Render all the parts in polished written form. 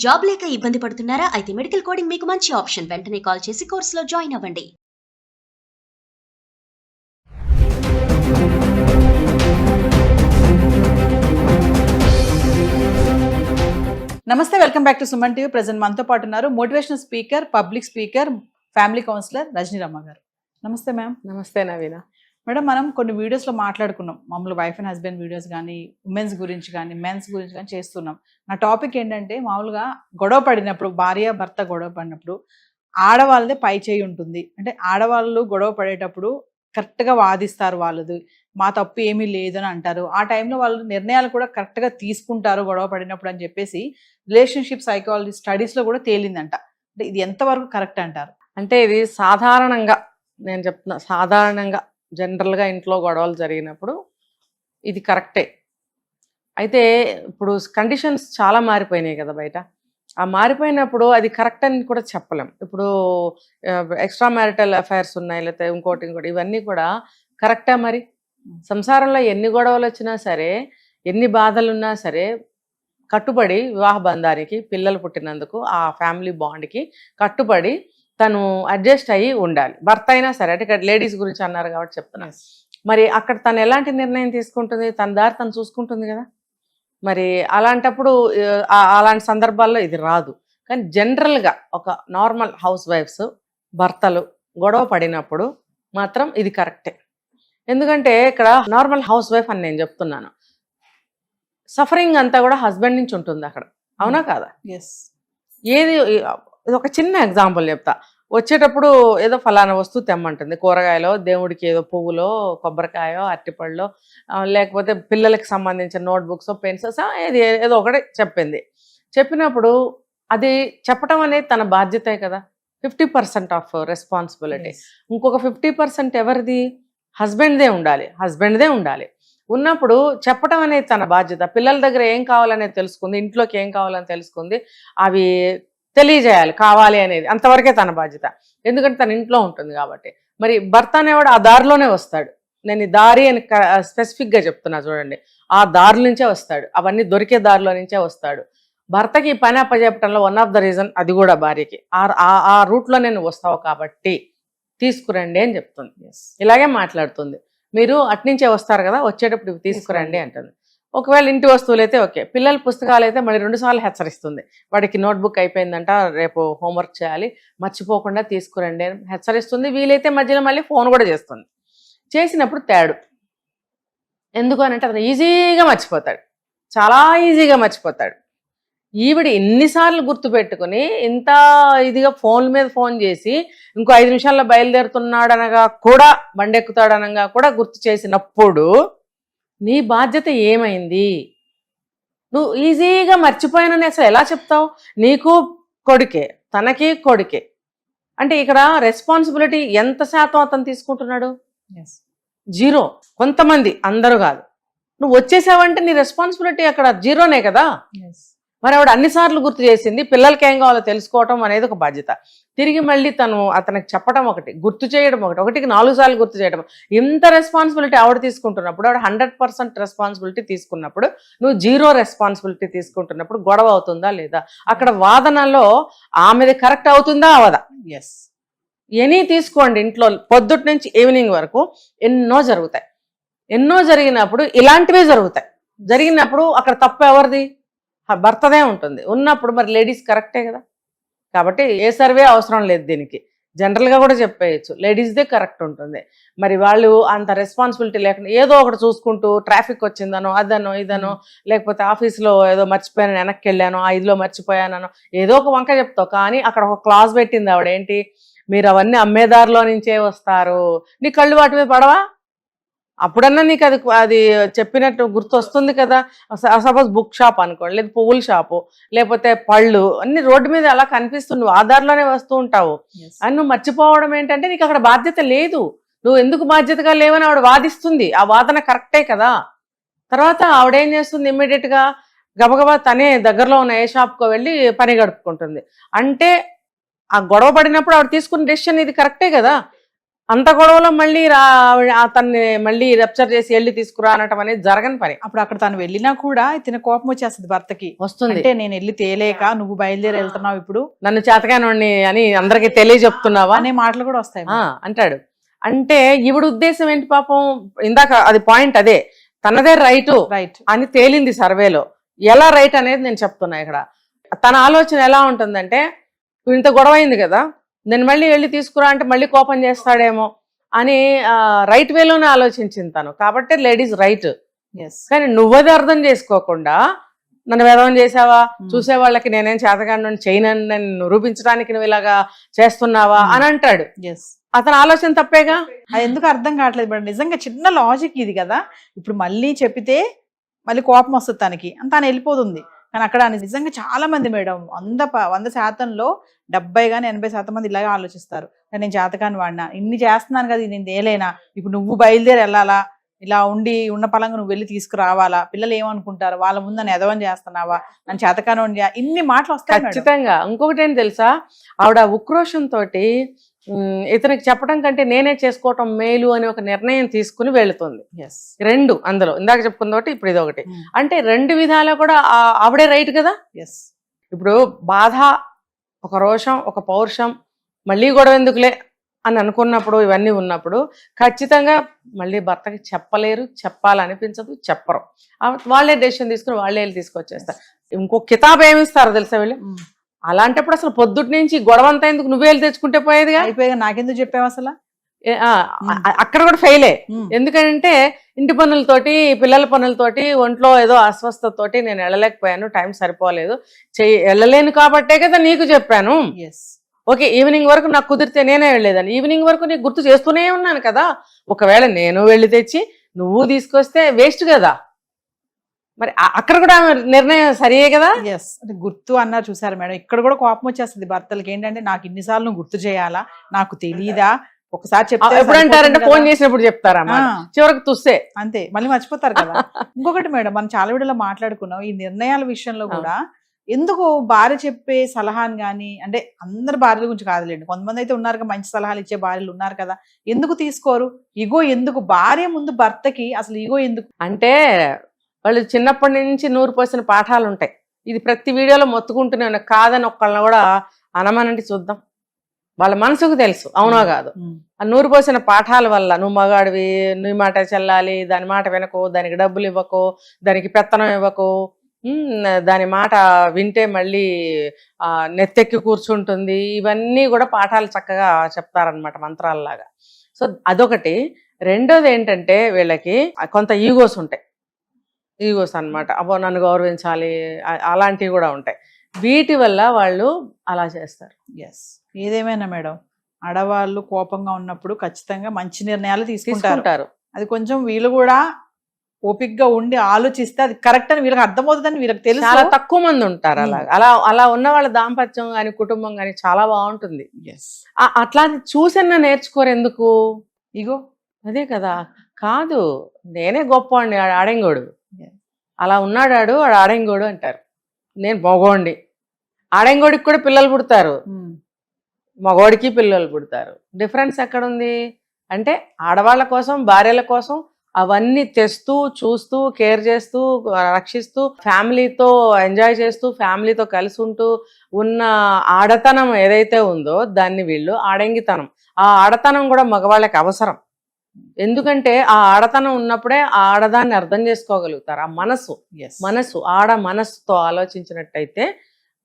Job లేక ఇబ్బంది పడుతున్నారా? అయితే మెడికల్ కోడింగ్ మీకు మంచి ఆప్షన్. వెంటనే కాల్ చేసి కోర్సులో జాయిన్ అవ్వండి. నమస్తే, welcome back to Suman TV. Present మనతో పాటు ఉన్నారు motivational speaker, public speaker, family counsellor Rajani Ramma గారు. నమస్తే మ్యామ్. నమస్తే నవీన. మేడం, మనం కొన్ని వీడియోస్లో మాట్లాడుకున్నాం, మామూలు వైఫ్ అండ్ హస్బెండ్ వీడియోస్ కానీ, ఉమెన్స్ గురించి కానీ, మెన్స్ గురించి కానీ చేస్తున్నాం. నా టాపిక్ ఏంటంటే, మామూలుగా గొడవ పడినప్పుడు, భార్య భర్త గొడవ పడినప్పుడు ఆడవాళ్ళదే పై చేయి ఉంటుంది. అంటే ఆడవాళ్ళు గొడవ పడేటప్పుడు కరెక్ట్గా వాదిస్తారు, వాళ్ళది మా తప్పు ఏమీ లేదని అంటారు. ఆ టైంలో వాళ్ళు నిర్ణయాలు కూడా కరెక్ట్గా తీసుకుంటారు గొడవ పడినప్పుడు అని చెప్పేసి రిలేషన్షిప్ సైకాలజీ స్టడీస్లో కూడా తేలిందంట. అంటే ఇది ఎంతవరకు కరెక్ట్ అంటారు? అంటే ఇది సాధారణంగా నేను చెప్తున్నా, సాధారణంగా జనరల్గా ఇంట్లో గొడవలు జరిగినప్పుడు ఇది కరెక్టే. అయితే ఇప్పుడు కండిషన్స్ చాలా మారిపోయినాయి కదా బయట. ఆ మారిపోయినప్పుడు అది కరెక్ట్ అని కూడా చెప్పలేం. ఇప్పుడు ఎక్స్ట్రా మ్యారిటల్ అఫైర్స్ ఉన్నాయి, లేకపోతే ఇంకోటి ఇవన్నీ కూడా కరెక్టా? మరి సంసారంలో ఎన్ని గొడవలు వచ్చినా సరే, ఎన్ని బాధలున్నా సరే, కట్టుబడి వివాహ బంధానికి, పిల్లలు పుట్టినందుకు ఆ ఫ్యామిలీ బాండ్కి కట్టుబడి తను అడ్జస్ట్ అయ్యి ఉండాలి. భర్త అయినా సరే, అంటే ఇక్కడ లేడీస్ గురించి అన్నారు కాబట్టి చెప్తున్నాను. మరి అక్కడ తను ఎలాంటి నిర్ణయం తీసుకుంటుంది? తన దారి తను చూసుకుంటుంది కదా. మరి అలాంటప్పుడు అలాంటి సందర్భాల్లో ఇది రాదు. కానీ జనరల్గా ఒక నార్మల్ హౌస్ వైఫ్స్ భర్తలు గొడవ పడినప్పుడు మాత్రం ఇది కరెక్టే. ఎందుకంటే ఇక్కడ నార్మల్ హౌస్ వైఫ్ అని నేను చెప్తున్నాను, సఫరింగ్ అంతా కూడా హస్బెండ్ నుంచి ఉంటుంది అక్కడ. అవునా కాదా? ఏది ఒక చిన్న ఎగ్జాంపుల్ చెప్తా. వచ్చేటప్పుడు ఏదో ఫలానా వస్తువు తెమ్మంటుంది, కూరగాయలో, దేవుడికి ఏదో పువ్వులో, కొబ్బరికాయో, అరటిపళ్ళలో, లేకపోతే పిల్లలకి సంబంధించిన నోట్బుక్స్, పెన్సిల్స్, ఏదో ఒకటి చెప్పింది. చెప్పినప్పుడు అది చెప్పటం అనేది తన బాధ్యతే కదా. 50% ఆఫ్ రెస్పాన్సిబిలిటీ. ఇంకొక 50% ఎవరిది? హస్బెండ్దే ఉండాలి. ఉన్నప్పుడు చెప్పటం అనేది తన బాధ్యత. పిల్లల దగ్గర ఏం కావాలనేది తెలుసుకుంది, ఇంట్లోకి ఏం కావాలని తెలుసుకుంది, అవి తెలియజేయాలి, కావాలి అనేది అంతవరకే తన బాధ్యత. ఎందుకంటే తన ఇంట్లో ఉంటుంది కాబట్టి. మరి భర్త అనేవాడు ఆ దారిలోనే వస్తాడు. నేను ఈ దారి అని స్పెసిఫిక్గా చెప్తున్నా చూడండి. ఆ దారి నుంచే వస్తాడు, అవన్నీ దొరికే దారిలో నుంచే వస్తాడు. భర్తకి ఈ పని అప్పచెప్పడంలో వన్ ఆఫ్ ద రీజన్ అది కూడా భార్యకి ఆ రూట్లో నేను వస్తావు కాబట్టి తీసుకురండి అని చెప్తుంది. ఇలాగే మాట్లాడుతుంది. మీరు అట్నుంచే వస్తారు కదా, వచ్చేటప్పుడు ఇవి తీసుకురండి అంటుంది. ఒకవేళ ఇంటి వస్తువులు అయితే ఓకే. పిల్లల పుస్తకాలు అయితే మళ్ళీ 2 సార్లు హెచ్చరిస్తుంది. వాడికి నోట్బుక్ అయిపోయిందంట, రేపు హోంవర్క్ చేయాలి, మర్చిపోకుండా తీసుకురండి అని హెచ్చరిస్తుంది. వీలైతే మధ్యలో మళ్ళీ ఫోన్ కూడా చేస్తుంది. చేసినప్పుడు తేడు ఎందుకు అని అంటే, అతను ఈజీగా మర్చిపోతాడు, చాలా ఈజీగా మర్చిపోతాడు. ఈవిడ ఎన్నిసార్లు గుర్తుపెట్టుకుని ఇంత ఇదిగా ఫోన్ మీద ఫోన్ చేసి ఇంకో 5 నిమిషాల్లో బయలుదేరుతున్నాడనగా కూడా, బండెక్కుతాడనగా కూడా గుర్తు చేసినప్పుడు నీ బాధ్యత ఏమైంది? నువ్వు ఈజీగా మర్చిపోయానని అసలు ఎలా చెప్తావు? నీకు కొడుకే, తనకి కొడుకే. అంటే ఇక్కడ రెస్పాన్సిబిలిటీ ఎంత శాతం అతను తీసుకుంటున్నాడు? 0. కొంతమంది, అందరూ కాదు. నువ్వు వచ్చేసావంటే నీ రెస్పాన్సిబిలిటీ అక్కడ 0నే కదా. మరి ఆవిడ అన్నిసార్లు గుర్తు చేసింది. పిల్లలకి ఏం కావాలో తెలుసుకోవటం అనేది ఒక బాధ్యత. తిరిగి మళ్ళీ అతనికి చెప్పడం ఒకటి, గుర్తు చేయడం ఒకటి, ఒకటికి 4 సార్లు గుర్తు చేయడం. ఇంత రెస్పాన్సిబిలిటీ ఆవిడ తీసుకుంటున్నప్పుడు, ఆవిడ 100% రెస్పాన్సిబిలిటీ తీసుకున్నప్పుడు, నువ్వు 0 రెస్పాన్సిబిలిటీ తీసుకుంటున్నప్పుడు గొడవ అవుతుందా లేదా? అక్కడ వాదనలో ఆమెది కరెక్ట్ అవుతుందా అవదా? ఎనీ తీసుకోండి, ఇంట్లో పొద్దుటి నుంచి ఈవినింగ్ వరకు ఎన్నో జరుగుతాయి. ఎన్నో జరిగినప్పుడు ఇలాంటివే జరుగుతాయి. జరిగినప్పుడు అక్కడ తప్పు ఎవరిది? భర్తదే ఉంటుంది. ఉన్నప్పుడు మరి లేడీస్ కరెక్టే కదా. కాబట్టి ఏ సర్వే అవసరం లేదు దీనికి. జనరల్గా కూడా చెప్పేయచ్చు, లేడీస్దే కరెక్ట్ ఉంటుంది. మరి వాళ్ళు అంత రెస్పాన్సిబిలిటీ లేకుండా ఏదో ఒకటి చూసుకుంటూ, ట్రాఫిక్ వచ్చిందనో, అదనో ఇదనో, లేకపోతే ఆఫీస్లో ఏదో మర్చిపోయాను, వెనక్కి వెళ్ళాను, 5లో మర్చిపోయానో, ఏదో ఒక వంక చెప్తావు. కానీ అక్కడ ఒక క్లాజ్ పెట్టింది ఆవిడ, ఏంటి? మీరు అవన్నీ అమ్మేదారిలో నుంచే వస్తారు, నీ కళ్ళు వాటి మీద పడవా? అప్పుడన్నా నీకు అది చెప్పినట్టు గుర్తు వస్తుంది కదా. సపోజ్ బుక్ షాప్ అనుకోండి, లేదా పువ్వుల షాపు, లేకపోతే పళ్ళు, అన్ని రోడ్డు మీద అలా కనిపిస్తుంది, నువ్వు ఆధార్లోనే వస్తూ ఉంటావు. అని నువ్వు మర్చిపోవడం ఏంటంటే నీకు అక్కడ బాధ్యత లేదు. నువ్వు ఎందుకు బాధ్యతగా లేవని ఆవిడ వాదిస్తుంది. ఆ వాదన కరెక్టే కదా. తర్వాత ఆవిడేం చేస్తుంది? ఇమ్మీడియట్గా గబగబా తనే దగ్గరలో ఉన్న ఏ షాప్కో వెళ్ళి పని గడుపుకుంటుంది. అంటే ఆ గొడవ పడినప్పుడు ఆవిడ తీసుకున్న డెసిషన్ ఇది కరెక్టే కదా. అంత గొడవలో మళ్ళీ అతన్ని మళ్ళీ రప్చర్ చేసి వెళ్ళి తీసుకురా అనటం అనేది జరగని పని. అప్పుడు అక్కడ తను వెళ్ళినా కూడా తిన కోపం వచ్చేస్తుంది భర్తకి. వస్తుంది, అంటే నేను వెళ్ళి తేలేక నువ్వు బయలుదేరి వెళ్తున్నావు ఇప్పుడు, నన్ను చేతకానోడిని అని అందరికి తెలియజెప్తున్నావా అనే మాటలు కూడా వస్తాయి. అంటాడు. అంటే ఈవిడ ఉద్దేశం ఏంటి పాపం, ఇందాక అది పాయింట్ అదే, తనదే రైట్ అని తేలింది సర్వేలో. ఎలా రైట్ అనేది నేను చెప్తున్నా ఇక్కడ. తన ఆలోచన ఎలా ఉంటుందంటే, ఇంత గొడవ అయింది కదా, నేను మళ్ళీ వెళ్ళి తీసుకురా అంటే మళ్ళీ కోపం చేస్తాడేమో అని రైట్ వేలోనే ఆలోచించింది తను. కాబట్టి లేడీస్ రైట్. కానీ నువ్వది అర్థం చేసుకోకుండా నన్ను వేదం చేసావా, చూసే వాళ్ళకి నేనేం చేతగాను చేయనని నన్ను నిరూపించడానికి నువ్వు ఇలాగా చేస్తున్నావా అని అంటాడు. అతని ఆలోచన తప్పేగా. అది ఎందుకు అర్థం కావట్లేదు మేడం. నిజంగా చిన్న లాజిక్ ఇది కదా. ఇప్పుడు మళ్ళీ చెప్పితే మళ్ళీ కోపం వస్తుంది తనకి, తను వెళ్ళిపోతుంది. కానీ అక్కడ నిజంగా చాలా మంది మేడం 100% 70 కానీ 80% మంది ఇలాగే ఆలోచిస్తారు. నేను జాతకాన్ని వాడినా, ఇన్ని చేస్తున్నాను కదా, నేను తేలేనా, ఇప్పుడు నువ్వు బయలుదేరి వెళ్ళాలా, ఇలా ఉన్న పలంగా నువ్వు వెళ్ళి తీసుకురావాలా, పిల్లలు ఏమనుకుంటారు, వాళ్ళ ముందు నన్ను ఎదవని చేస్తున్నావా, నన్ను చేతకాని, ఇన్ని మాటలు వస్తాయి. ఖచ్చితంగా. ఇంకొకటి ఏం తెలుసా, ఆవిడ ఉక్రోషంతో ఇతనికి చెప్పడం కంటే నేనే చేసుకోవటం మేలు అని ఒక నిర్ణయం తీసుకుని వెళుతుంది. రెండు అందులో ఇందాక చెప్పుకుంది ఒకటి, ఇప్పుడు ఇది ఒకటి. అంటే రెండు విధాలు కూడా ఆవిడే రైట్ కదా. ఇప్పుడు బాధ, ఒక రోషం, ఒక పౌరుషం, మళ్ళీ గొడవ ఎందుకులే అని అనుకున్నప్పుడు, ఇవన్నీ ఉన్నప్పుడు ఖచ్చితంగా మళ్ళీ భర్తకి చెప్పలేరు, చెప్పాలనిపించదు, చెప్పరు. వాళ్ళే డెసిషన్ తీసుకుని వాళ్ళే వెళ్ళి తీసుకొచ్చేస్తారు. ఇంకో కితాబ్ ఏమిస్తారు తెలుసా వీళ్ళు. అలాంటప్పుడు అసలు పొద్దుటి నుంచి గొడవ అంతా ఎందుకు, నువ్వే వెళ్ళి తెచ్చుకుంటే పోయేదిగా. అయిపోయాగా నాకెందుకు చెప్పావు అసలు. అక్కడ కూడా ఫెయిలే. ఎందుకంటే ఇంటి పనులతోటి, పిల్లల పనులతోటి, ఒంట్లో ఏదో అస్వస్థతతోటి నేను వెళ్ళలేకపోయాను, టైం సరిపోలేదు, వెళ్ళలేను కాబట్టే కదా నీకు చెప్పాను. ఓకే, ఈవినింగ్ వరకు నాకు కుదిరితే నేనే వెళ్ళలేదని, ఈవినింగ్ వరకు నీకు గుర్తు చేస్తూనే ఉన్నాను కదా. ఒకవేళ నేను వెళ్ళి తెచ్చి నువ్వు తీసుకొస్తే వేస్ట్ కదా. మరి అక్కడ కూడా నిర్ణయం సరియే కదా. అంటే గుర్తు అన్నారు చూసారు మేడం. ఇక్కడ కూడా కోపం వచ్చేస్తుంది భర్తలకి. ఏంటంటే నాకు ఇన్నిసార్లు నువ్వు గుర్తు చేయాలా, నాకు తెలీదా, ఒకసారి చెప్తే ఎప్పుడు అంటారంటే ఫోన్ చేసినప్పుడు చెప్తారా, చివరికి చూస్తే అంతే, మళ్ళీ మర్చిపోతారు కదా. ఇంకొకటి మేడం, మనం చాలా వీడియోలో మాట్లాడుకున్నాం ఈ నిర్ణయాల విషయంలో కూడా. ఎందుకు భార్య చెప్పే సలహాని కానీ, అంటే అందరు భార్యల గురించి కాదులేండి, కొంతమంది అయితే ఉన్నారు మంచి సలహాలు ఇచ్చే భార్యలు ఉన్నారు కదా, ఎందుకు తీసుకోరు? ఇగో ఎందుకు? భార్య ముందు భర్తకి అసలు ఇగో ఎందుకు అంటే, వాళ్ళు చిన్నప్పటి నుంచి నూరు పోసిన పాఠాలు ఉంటాయి. ఇది ప్రతి వీడియోలో మొత్తుకుంటూనే ఉన్నాయి. కాదని ఒక్కళ్ళని కూడా అనమనంటే చూద్దాం. వాళ్ళ మనసుకు తెలుసు అవునో కాదు. ఆ నూరు పోసిన పాఠాల వల్ల, నువ్వు మగాడివి, నీ మాట చెల్లాలి, దాని మాట వినకు, దానికి డబ్బులు ఇవ్వకు, దానికి పెత్తనం ఇవ్వకు, దాని మాట వింటే మళ్ళీ నెత్తెక్కి కూర్చుంటుంది, ఇవన్నీ కూడా పాఠాలు చక్కగా చెప్తారనమాట, మంత్రాలలాగా. సో అదొకటి. రెండోది ఏంటంటే, వీళ్ళకి కొంత ఈగోస్ ఉంటాయి. ఈగోస్ అనమాట. అబ్బో నన్ను గౌరవించాలి, అలాంటివి కూడా ఉంటాయి. వీటి వల్ల వాళ్ళు అలా చేస్తారు. ఏదేమైనా మేడం, ఆడవాళ్ళు కోపంగా ఉన్నప్పుడు ఖచ్చితంగా మంచి నిర్ణయాలు తీసుకుంటారు. అది కొంచెం వీళ్ళు కూడా ఓపిక్గా ఉండి ఆలోచిస్తే అది కరెక్ట్ అని వీళ్ళకి అర్థమవుతుందని వీళ్ళకి తెలుసు. చాలా తక్కువ మంది ఉంటారు అలా ఉన్న వాళ్ళ దాంపత్యం కానీ, కుటుంబం కానీ చాలా బాగుంటుంది. అట్లా చూసన్నా నేర్చుకోరు. ఎందుకు? ఇగో అదే కదా. కాదు, నేనే గొప్పవాడిని, ఆడెంగోడు, అలా ఉన్నాడు, వాడు ఆడెంగోడు అంటారు. నేను మగోడిని, ఆడెంగోడికి కూడా పిల్లలు పుడతారు, మగోడికి పిల్లలు పుడతారు. డిఫరెన్స్ ఎక్కడుంది? అంటే ఆడవాళ్ళ కోసం, భార్యల కోసం అవన్నీ తెస్తూ, చూస్తూ, కేర్ చేస్తూ, రక్షిస్తూ, ఫ్యామిలీతో ఎంజాయ్ చేస్తూ, ఫ్యామిలీతో కలిసి ఉంటూ ఉన్న ఆడతనం ఏదైతే ఉందో దాన్ని వీళ్ళు ఆడంగితనం. ఆ ఆడతనం కూడా మగవాళ్ళకి అవసరం. ఎందుకంటే ఆ ఆడతనం ఉన్నప్పుడే ఆ ఆడదాన్ని అర్థం చేసుకోగలుగుతారు. ఆ మనసు ఆడ మనసుతో ఆలోచించినట్టయితే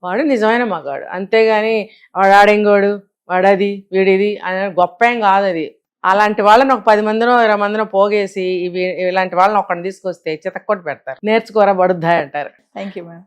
వాడు నిజమైన మగాడు. అంతేగాని వాడు ఆడెంగోడు, వాడది, వీడిది అనే గొప్ప ఏం కాదు అది. అలాంటి వాళ్ళని ఒక 10 మందినో 20 మందినో పోగేసి ఇలాంటి వాళ్ళని ఒకరిని తీసుకొస్తే చితక్కొట్టి పెడతారు. నేర్చుకోరా బడుద్దాయి అంటారు. Thank you madam.